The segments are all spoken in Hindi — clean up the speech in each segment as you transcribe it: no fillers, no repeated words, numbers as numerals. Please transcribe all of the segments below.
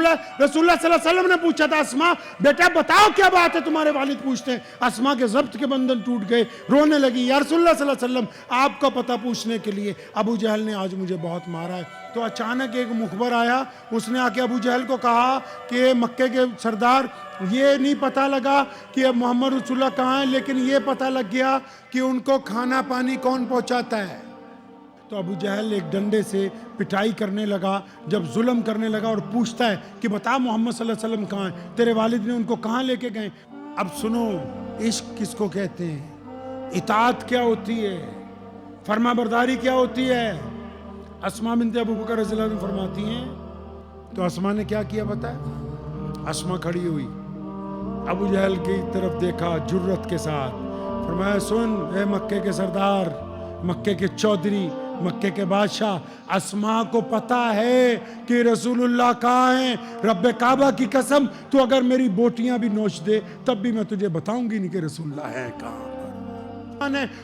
रसूलुल्लाह सल्लल्लाहु अलैहि वसल्लम ने पूछा था, अस्मा बेटा बताओ क्या बात है, तुम्हारे वालिद पूछते हैं। अस्मा के ज़ब्त के बंधन टूट गए, रोने लगी, या रसूलुल्लाह सल्लल्लाहु अलैहि वसल्लम आपका पता पूछने के लिए अबू जहल ने आज मुझे बहुत मारा है। तो अचानक एक मुखबर आया, उसने आके अबू जहल को कहा कि मक्के के सरदार, ये नहीं पता लगा कि अब मोहम्मद रसूलुल्लाह कहाँ हैं, लेकिन ये पता लग गया कि उनको खाना पानी कौन पहुँचाता है। तो अबू जहल एक डंडे से पिटाई करने लगा, जब जुल्म करने लगा और पूछता है कि बता मोहम्मद सल्लल्लाहु अलैहि वसल्लम कहाँ हैं, तेरे वालिद ने उनको कहाँ लेके गए। अब सुनो, इश्क किसको कहते हैं, इताअत क्या होती है, फरमाबरदारी क्या होती है। अस्मा बिन्ते अबू बकर रज़ियल्लाहु अन्हा फरमाती हैं, तो अस्मा ने क्या किया पता है, अस्मा खड़ी हुई, अबू जहल की तरफ देखा जुर्रत के साथ, फरमाया सुन ए मक्के के सरदार, मक्के के चौधरी, मक्के के बादशाह, अस्मा को पता है कि रसूलुल्लाह कहाँ हैं। रब्बे काबा की कसम, तू अगर मेरी बोटियां भी नोच दे तब भी मैं तुझे बताऊंगी नहीं कि रसूलुल्लाह है कहाँ पर।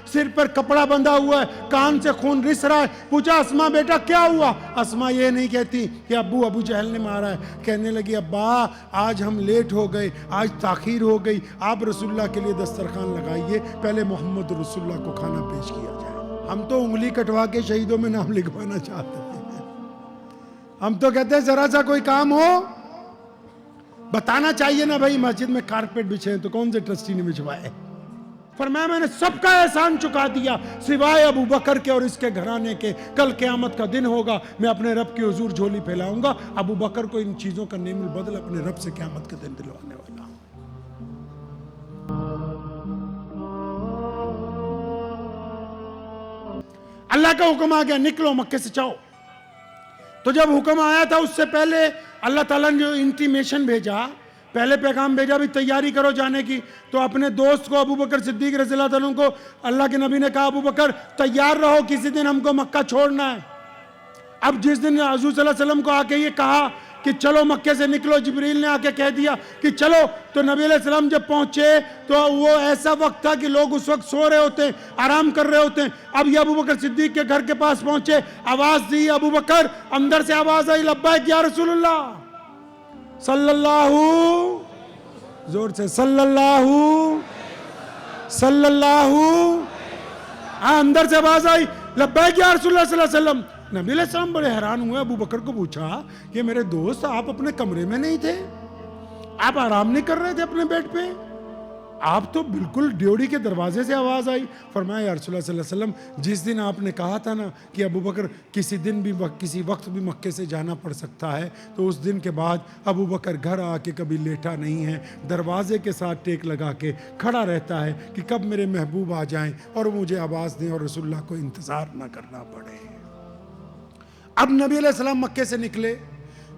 सिर पर कपड़ा बंधा हुआ है, कान से खून रिस रहा है। पूछा अस्मा बेटा क्या हुआ। अस्मा ये नहीं कहती कि अबू जहल ने मारा है, कहने लगी अब्बा आज हम लेट हो गए, आज ताखीर हो गई, आप रसूलुल्लाह के लिए दस्तरखान लगाइए, पहले मोहम्मद रसूलुल्लाह को खाना पेश किया जाए। हम तो उंगली कटवा के शहीदों में नाम लिखवाना चाहते हैं। हम तो कहते हैं जरा सा कोई काम हो बताना चाहिए ना भाई, मस्जिद में कारपेट बिछे हैं तो कौन से ट्रस्टी ने बिछवाए। फरमाया मैंने सबका एहसान चुका दिया सिवाय अबू बकर के और इसके घराने के। कल क़यामत का दिन होगा, मैं अपने रब के हुजूर झोली फैलाऊंगा, अबू बकर को इन चीजों का नेमुल बदल अपने रब से क़यामत के दिन दिलवाने वाला। अल्लाह का हुक्म आ गया, निकलो मक्के से जाओ। तो जब हुक्म आया था उससे पहले अल्लाह ताला ने जो इंटीमेशन भेजा, पहले पैगाम भेजा भी तैयारी करो जाने की, तो अपने दोस्त को अबू बकर सिद्दीक रज़ियल्लाहु अन्हु को अल्लाह के नबी ने कहा अबू बकर तैयार रहो, किसी दिन हमको मक्का छोड़ना है। अब जिस दिन हुज़ूर सल्लल्लाहु अलैहि वसल्लम को आके ये कहा कि चलो मक्के से निकलो, जिब्रील ने आके कह दिया कि चलो, तो नबी अलैहि सलाम जब पहुंचे तो वो ऐसा वक्त था कि लोग उस वक्त सो रहे होते हैं, आराम कर रहे होते हैं। अब ये अबू बकर सिद्दीक के घर के पास पहुंचे, आवाज दी अबू बकर, अंदर से आवाज आई लब्बैक या रसूलुल्लाह सल्लल्लाहु, जोर से सल्लल्लाहु, अंदर से आवाज आई लब्बैक या रसूलुल्लाह सल्लल्लाहु अलैहि वसल्लम। नबी अलैहि सलाम बड़े हैरान हुए, अबू बकर को पूछा कि मेरे दोस्त आप अपने कमरे में नहीं थे, आप आराम नहीं कर रहे थे अपने बेड पे, आप तो बिल्कुल ड्योढ़ी के दरवाजे से आवाज आई। फरमाया या रसूलुल्लाह सल्लल्लाहु अलैहि वसल्लम, जिस दिन आपने कहा था ना कि अबू बकर किसी दिन भी किसी वक्त भी मक्के से जाना पड़ सकता है, तो उस दिन के बाद अबू बकर घर आके कभी लेटा नहीं है, दरवाजे के साथ टेक लगा के खड़ा रहता है कि कब मेरे महबूब आ जाएं और मुझे आवाज़ दें और रसूलुल्लाह को इंतज़ार ना करना पड़े। अब नबी अलैहि सलाम मक्के से निकले,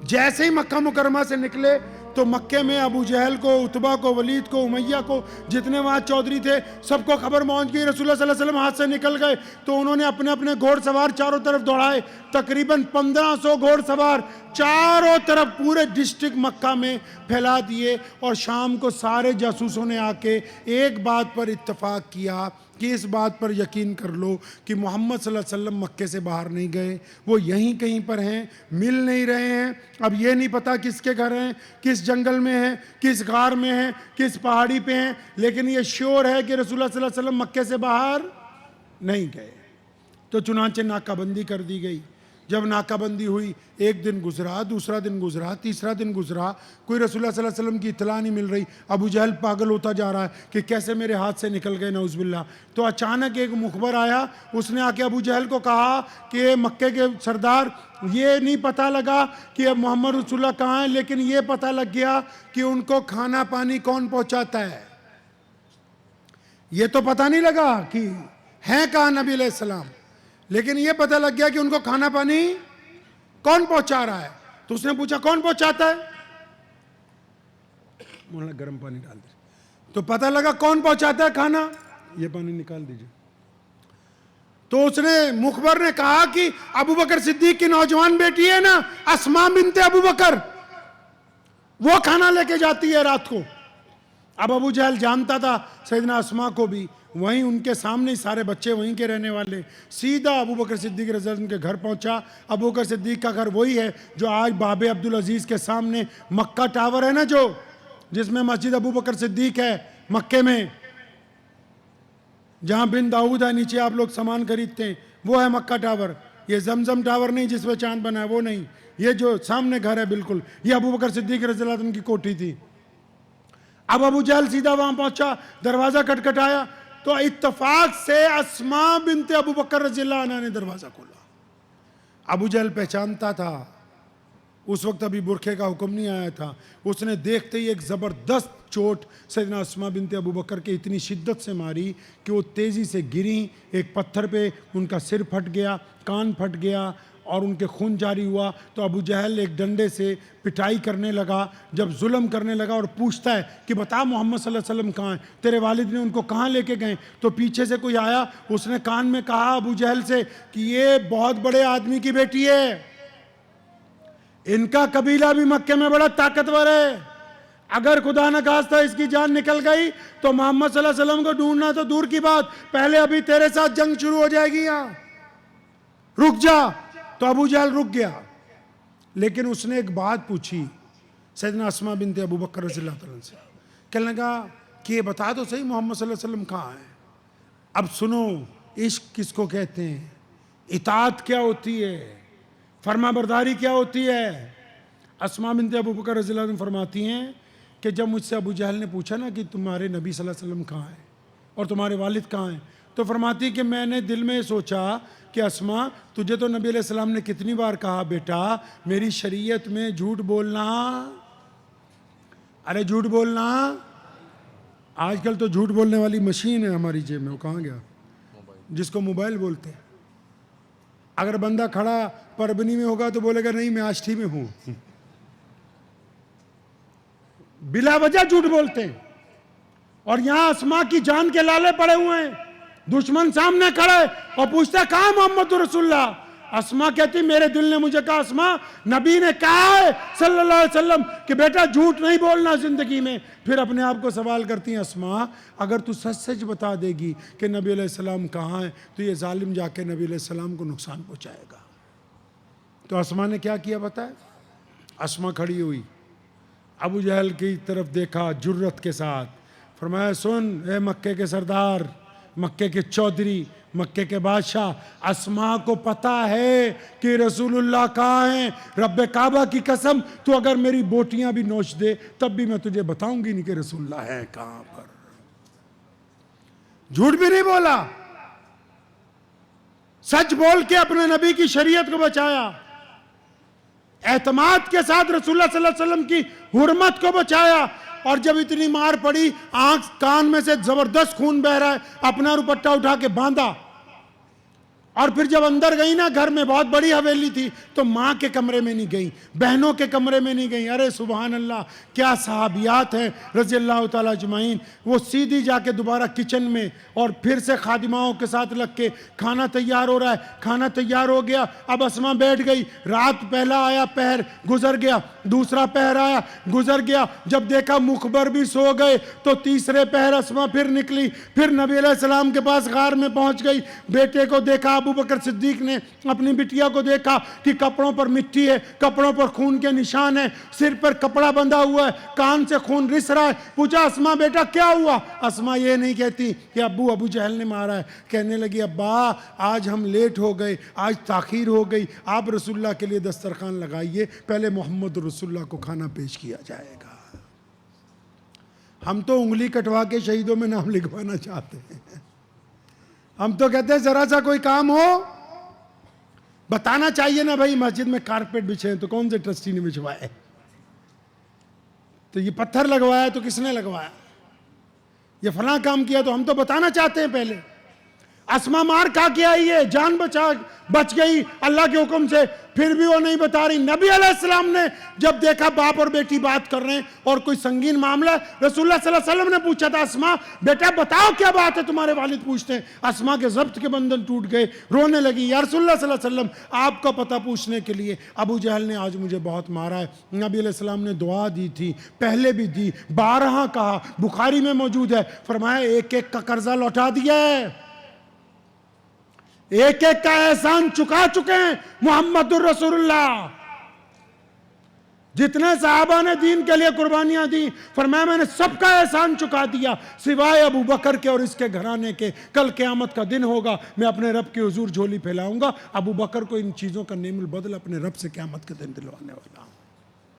जैसे ही मक्का मुकरमा से निकले तो मक्के में अबू जहल को, उतबा को, वलीद को, उमैया को, जितने वहाँ चौधरी थे सबको खबर पहुँच गई रसूलुल्लाह सल्लल्लाहु अलैहि वसल्लम हाथ से निकल गए। तो उन्होंने अपने अपने घोड़सवार चारों तरफ दौड़ाए, तकरीबन 1500 घोड़सवार चारों तरफ पूरे डिस्ट्रिक्ट मक्का में फैला दिए। और शाम को सारे जासूसों ने आके एक बात पर इत्तफाक किया कि इस बात पर यकीन कर लो कि मोहम्मद सल्लल्लाहु अलैहि वसल्लम मक्के से बाहर नहीं गए, वो यहीं कहीं पर हैं, मिल नहीं रहे हैं। अब ये नहीं पता किसके घर हैं, किस जंगल में हैं, किस गार में हैं, किस पहाड़ी पे हैं, लेकिन ये श्योर है कि रसूलुल्लाह सल्लल्लाहु अलैहि वसल्लम मक्के से बाहर नहीं गए। तो चुनांचे नाकाबंदी कर दी गई। जब नाकाबंदी हुई, एक दिन गुजरा, दूसरा दिन गुजरा, तीसरा दिन गुजरा, कोई रसूलुल्लाह सल्लल्लाहु अलैहि वसल्लम की इत्तला नहीं मिल रही। अबू जहल पागल होता जा रहा है कि कैसे मेरे हाथ से निकल गए, नऊज़ुबिल्लाह। तो अचानक एक मुखबर आया, उसने आके अबू जहल को कहा कि मक्के के सरदार, ये नहीं पता लगा कि अब मोहम्मद रसूलुल्लाह कहाँ हैं, लेकिन ये पता लग गया कि उनको खाना पानी कौन पहुँचाता है। ये तो पता नहीं लगा कि हैं कहाँ नबी अलैहि सलाम, लेकिन ये पता लग गया कि उनको खाना पानी कौन पहुंचा रहा है। तो उसने पूछा कौन पहुंचाता है, बोला गर्म पानी डाल दे। तो पता लगा कौन पहुंचाता है खाना, ये पानी निकाल दीजिए। तो उसने, मुखबर ने कहा कि अबू बकर सिद्दीक की नौजवान बेटी है ना अस्मा बिन्ते अबू बकर, वो खाना लेके जाती है रात को। अब अबू जहल जानता था सैयदना अस्मा को भी, वहीं उनके सामने ही सारे बच्चे वहीं के रहने वाले, सीधा अबू बकर सिद्दीक रज़ी अल्लाह अन्हु के घर पहुंचा। अबू बकर सिद्दीक का घर वही है जो आज बाबे अब्दुल अजीज़ के सामने मक्का टावर है ना, जो जिसमें मस्जिद अबू बकर सिद्दीक है मक्के में, जहां बिन दाऊद है, नीचे आप लोग सामान खरीदते हैं, वो है मक्का टावर। ये जमजम टावर नहीं जिसमें चांद बना है, वो नहीं, ये जो सामने घर है बिल्कुल, ये अबू बकर सिद्दीक रज़ी अल्लाह अन्हु की कोठी थी। अब अबू जहल सीधा वहां पहुंचा, दरवाजा खटखटाया तो इत्तफाक से अस्मा बिनते अबू बकर रज़ी अल्लाह अन्हा ने दरवाजा खोला। अबू जहल पहचानता था, उस वक्त अभी बुरखे का हुक्म नहीं आया था। उसने देखते ही एक ज़बरदस्त चोट सैयदना अस्मा बिनते अबू बकर के इतनी शिद्दत से मारी कि वो तेज़ी से गिरी, एक पत्थर पे उनका सिर फट गया, कान फट गया और उनके खून जारी हुआ। तो अबू जहल एक डंडे से पिटाई करने लगा, जब जुल्म करने लगा और पूछता है कि बता मोहम्मद सल्लल्लाहु अलैहि वसल्लम कहाँ हैं, तेरे वालिद ने उनको कहाँ लेके गए? तो पीछे से कोई आया, उसने कान में कहा अबू जहल से कि ये बहुत बड़े आदमी की बेटी है, इनका कबीला भी मक्के में बड़ा ताकतवर है, अगर खुदा न खास्ता इसकी जान निकल गई तो मोहम्मद सल्लल्लाहु अलैहि वसल्लम को ढूंढना तो दूर की बात, पहले अभी तेरे साथ जंग शुरू हो जाएगी, यहाँ रुक जा। तो अबू जहल रुक गया, लेकिन उसने एक बात पूछी सैयदना अस्मा बिनते अबू बकर रज़ियल्लाहु अन्हा से, कहने लगा कि ये बता दो सही मोहम्मद सल्लल्लाहु अलैहि वसल्लम कहाँ हैं। अब सुनो, इश्क किसको कहते हैं, इताअत क्या होती है, फरमाबरदारी क्या होती है। अस्मा बिनते अबू बकर रज़ियल्लाहु अन्हा फरमाती हैं कि जब मुझसे अबू जहल ने पूछा ना कि तुम्हारे नबी सल्लल्लाहु अलैहि वसल्लम कहाँ हैं और तुम्हारे वालिद कहाँ हैं, तो फरमाती कि मैंने दिल में सोचा कि अस्मा, तुझे तो नबी अलैहिस्सलाम ने कितनी बार कहा बेटा मेरी शरीयत में झूठ बोलना, अरे झूठ बोलना, आजकल तो झूठ बोलने वाली मशीन है हमारी जेब में, वो कहाँ गया, जिसको मोबाइल बोलते हैं। अगर बंदा खड़ा परबनी में होगा तो बोलेगा नहीं मैं आष्ठी में हूं, बिला वजह झूठ बोलते हैं। और यहां अस्मा की जान के लाले पड़े हुए हैं, दुश्मन सामने खड़े और पूछता कहां मोहम्मद रसूलुल्लाह। अस्मा कहती मेरे दिल ने मुझे कहा अस्मा, नबी ने कहा है सल्लल्लाहु अलैहि वसल्लम कि बेटा झूठ नहीं बोलना जिंदगी में। फिर अपने आप को सवाल करती हैं अस्मा, अगर तू सच सच बता देगी कि नबी अलैहिस्सलाम कहाँ है तो ये जालिम जाके नबी अलैहिस्सलाम को नुकसान पहुंचाएगा। तो अस्मा ने क्या किया बताया, अस्मा खड़ी हुई, अबू जहल की तरफ देखा जुर्रत के साथ, फरमाया सुन ए मक्के के सरदार, मक्के के चौधरी, मक्के के बादशाह, अस्मा को पता है कि रसूलुल्लाह कहाँ हैं, रब्बे काबा की कसम तू अगर मेरी बोटियां भी नोच दे तब भी मैं तुझे बताऊंगी नहीं कि रसूलुल्लाह है कहां पर। झूठ भी नहीं बोला, सच बोल के अपने नबी की शरीयत को बचाया, एतमाद के साथ रसूलुल्लाह सल्लल्लाहु अलैहि वसल्लम की हुर्मत को बचाया। और जब इतनी मार पड़ी, आंख कान में से जबरदस्त खून बह रहा है, अपना दुपट्टा उठा के बांधा। और फिर जब अंदर गई ना, घर में बहुत बड़ी हवेली थी, तो माँ के कमरे में नहीं गई, बहनों के कमरे में नहीं गई। अरे सुभान अल्लाह, क्या सहाबियात हैं रज़ी अल्लाह ताला अजमाइन। वो सीधी जाके दोबारा किचन में और फिर से खादिमाओं के साथ लग के खाना तैयार हो रहा है, खाना तैयार हो गया, अब अस्मा बैठ गई। रात पहला आया पहर गुजर गया, दूसरा पहर आया गुजर गया, जब देखा मुखबर भी सो गए तो तीसरे पहर अस्मा फिर निकली, फिर नबी अलैहिस्सलाम के पास गार में पहुंच गई। बेटे को देखा, अबू बकर सिद्दीक ने अपनी बिटिया को देखा कि कपड़ों पर मिट्टी है, कपड़ों पर खून के निशान है, सिर पर कपड़ा बंधा हुआ है, कान से खून रिस रहा है। पूछा अस्मा बेटा क्या हुआ? अस्मा ये नहीं कहती कि अबू जहल ने मारा है, कहने लगी अब्बा आज हम लेट हो गए, आज ताखीर हो गई, आप रसूलुल्लाह के लिए दस्तरखान लगाइए, पहले मोहम्मद रसूलुल्लाह को खाना पेश किया जाएगा। हम तो उंगली कटवा के शहीदों में नाम लिखवाना चाहते हैं। हम तो कहते हैं जरा सा कोई काम हो बताना चाहिए ना भाई, मस्जिद में कारपेट बिछे हैं तो कौन से ट्रस्टी ने बिछवाए, तो ये पत्थर लगवाया तो किसने लगवाया, ये फलां काम किया तो हम तो बताना चाहते हैं पहले। अस्मा मार खा के आई है, जान बच गई अल्लाह के हुक्म से, फिर भी वो नहीं बता रही। नबी अलैहिस्सलाम ने जब देखा बाप और बेटी बात कर रहे हैं और कोई संगीन मामला, रसूलुल्लाह सल्लल्लाहु अलैहि वसल्लम ने पूछा था, अस्मा बेटा बताओ क्या बात है, तुम्हारे वालिद पूछते हैं। अस्मा के ज़ब्त के बंधन टूट गए, रोने लगी, या रसूलुल्लाह सल्लल्लाहु अलैहि वसल्लम आपका पता पूछने के लिए अबू जहल ने आज मुझे बहुत मारा है। नबी अलैहिस्सलाम ने दुआ दी थी, पहले भी दी, 12 कहा, बुखारी में मौजूद है, फरमाया एक एक का कर्जा लौटा दिया है, एक एक का एहसान चुका चुके हैं मुहम्मदुर रसूलुल्लाह। जितने सहाबा ने दीन के लिए कुर्बानियां दी, फरमाया मैंने सबका एहसान चुका दिया सिवाय अबू बकर के और इसके घराने के। कल क़यामत का दिन होगा, मैं अपने रब के हुजूर झोली फैलाऊंगा, अबू बकर को इन चीजों का नेमुल बदल अपने रब से क़यामत के दिन दिलवाने वाला हूं।